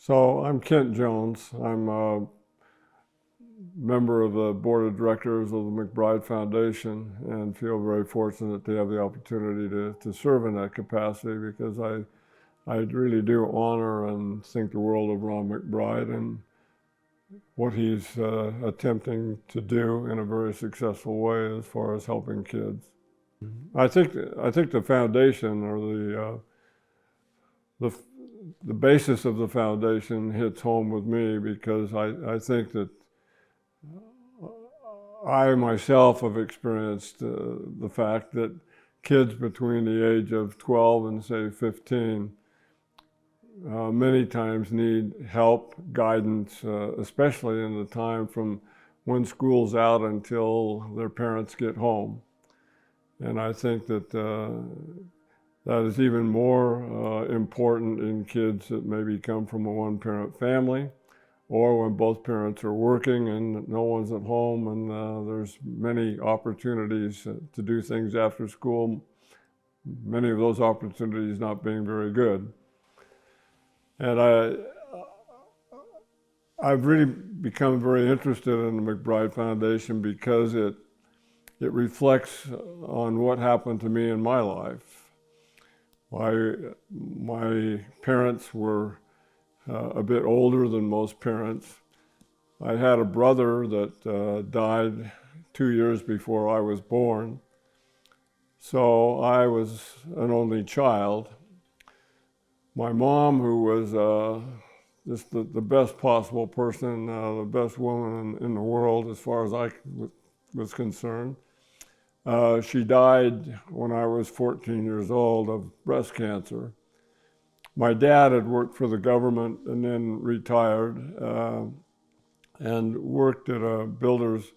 So I'm Kent Jones. I'm a member of the board of directors of the McBride Foundation and feel very fortunate to have the opportunity to serve in that capacity because I really do honor and think the world of Ron McBride and what he's attempting to do in a very successful way as far as helping kids. I think the foundation or the basis of the foundation hits home with me because I think that I myself have experienced the fact that kids between the age of 12 and say 15 many times need help, guidance, especially in the time from when school's out until their parents get home. And I think that that is even more important in kids that maybe come from a one-parent family or when both parents are working and no one's at home and there's many opportunities to do things after school, many of those opportunities not being very good. And I've really become very interested in the McBride Foundation because it reflects on what happened to me in my life. My parents were a bit older than most parents. I had a brother that died 2 years before I was born. So I was an only child. My mom, who was just the best possible person, the best woman in the world as far as I was concerned, she died when I was 14 years old of breast cancer. My dad had worked for the government and then retired and worked at a builder's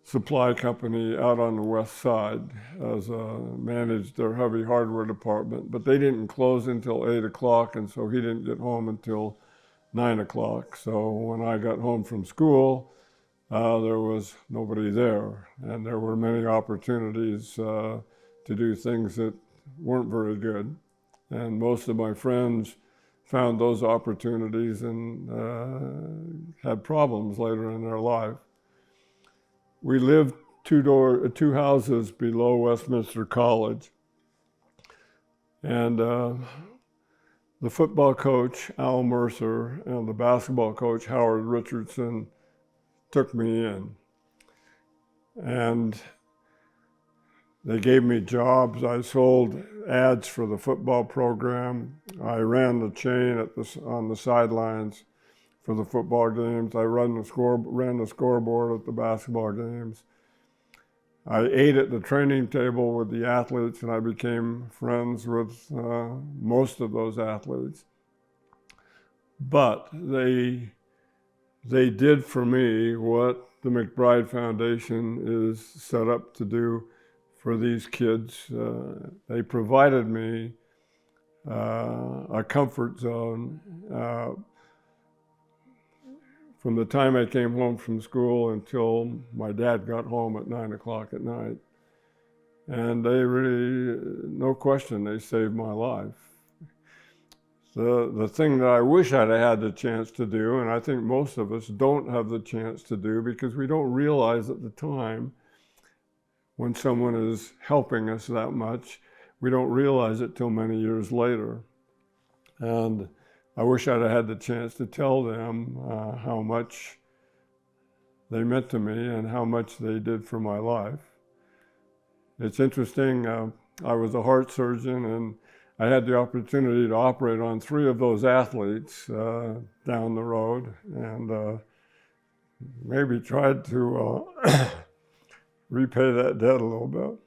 supply company out on the west side as managed their heavy hardware department, but they didn't close until 8 o'clock, and so he didn't get home until 9 o'clock. So when I got home from school, there was nobody there, and there were many opportunities to do things that weren't very good. And most of my friends found those opportunities and had problems later in their life. We lived two houses below Westminster College. And the football coach, Al Mercer, and the basketball coach, Howard Richardson, took me in. And they gave me jobs. I sold ads for the football program. I ran the chain on the sidelines for the football games. I ran the scoreboard at the basketball games. I ate at the training table with the athletes, and I became friends with most of those athletes. But they did for me what the McBride Foundation is set up to do for these kids. They provided me a comfort zone from the time I came home from school until my dad got home at 9 o'clock at night. And they really, no question, they saved my life. The thing that I wish I'd had the chance to do, and I think most of us don't have the chance to do because we don't realize at the time when someone is helping us that much, we don't realize it till many years later. And I wish I'd had the chance to tell them how much they meant to me and how much they did for my life. It's interesting, I was a heart surgeon and I had the opportunity to operate on 3 of those athletes down the road and maybe tried to repay that debt a little bit.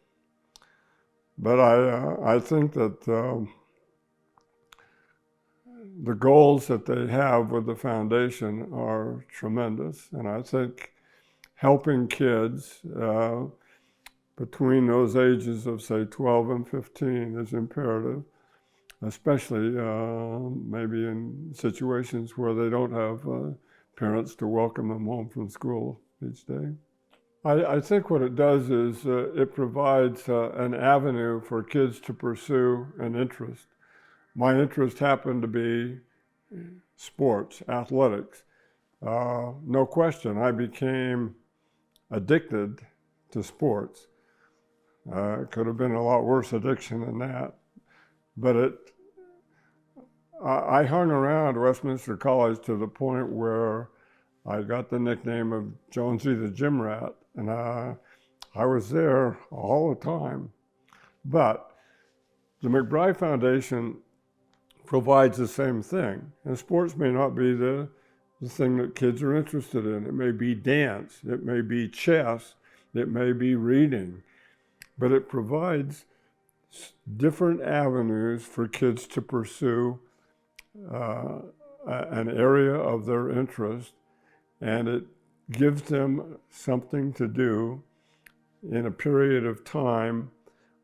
But I think that the goals that they have with the foundation are tremendous. And I think helping kids between those ages of, say, 12 and 15 is imperative, especially maybe in situations where they don't have parents to welcome them home from school each day. I think what it does is it provides an avenue for kids to pursue an interest. My interest happened to be sports, athletics. No question, I became addicted to sports. It could have been a lot worse addiction than that. But I hung around Westminster College to the point where I got the nickname of Jonesy the Gym Rat, and I was there all the time. But the McBride Foundation provides the same thing. And sports may not be the thing that kids are interested in. It may be dance, it may be chess, it may be reading, but it provides different avenues for kids to pursue an area of their interest, and it gives them something to do in a period of time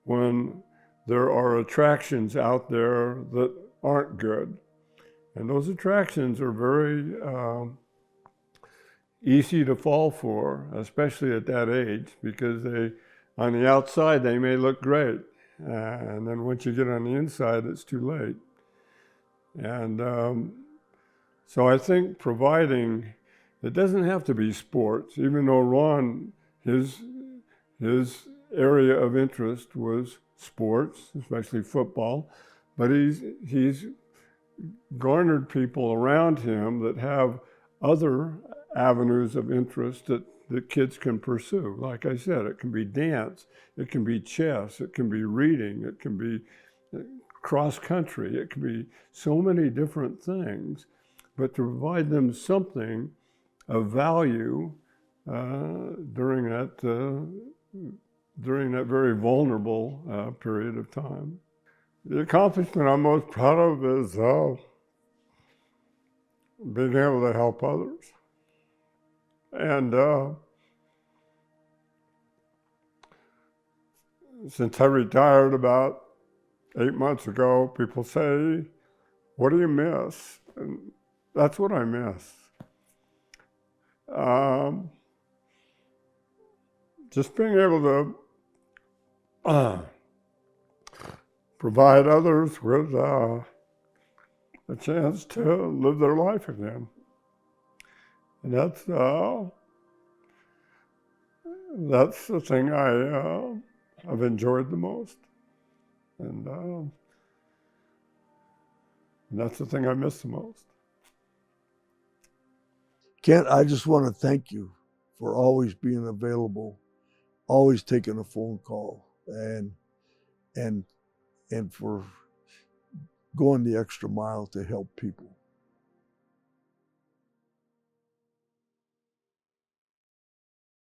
when there are attractions out there that aren't good. And those attractions are very easy to fall for, especially at that age, because on the outside, they may look great. And then once you get on the inside, it's too late. And so I think providing, it doesn't have to be sports, even though Ron, his area of interest was sports, especially football, but he's garnered people around him that have other avenues of interest that kids can pursue. Like I said, it can be dance, it can be chess, it can be reading, it can be cross country, it can be so many different things, but to provide them something of value during that very vulnerable period of time. The accomplishment I'm most proud of is being able to help others. And since I retired about 8 months ago, people say, "What do you miss?" And that's what I miss. Just being able to provide others with a chance to live their life again. And that's the thing I've enjoyed the most. And that's the thing I miss the most. Kent, I just want to thank you for always being available, always taking a phone call, and for going the extra mile to help people.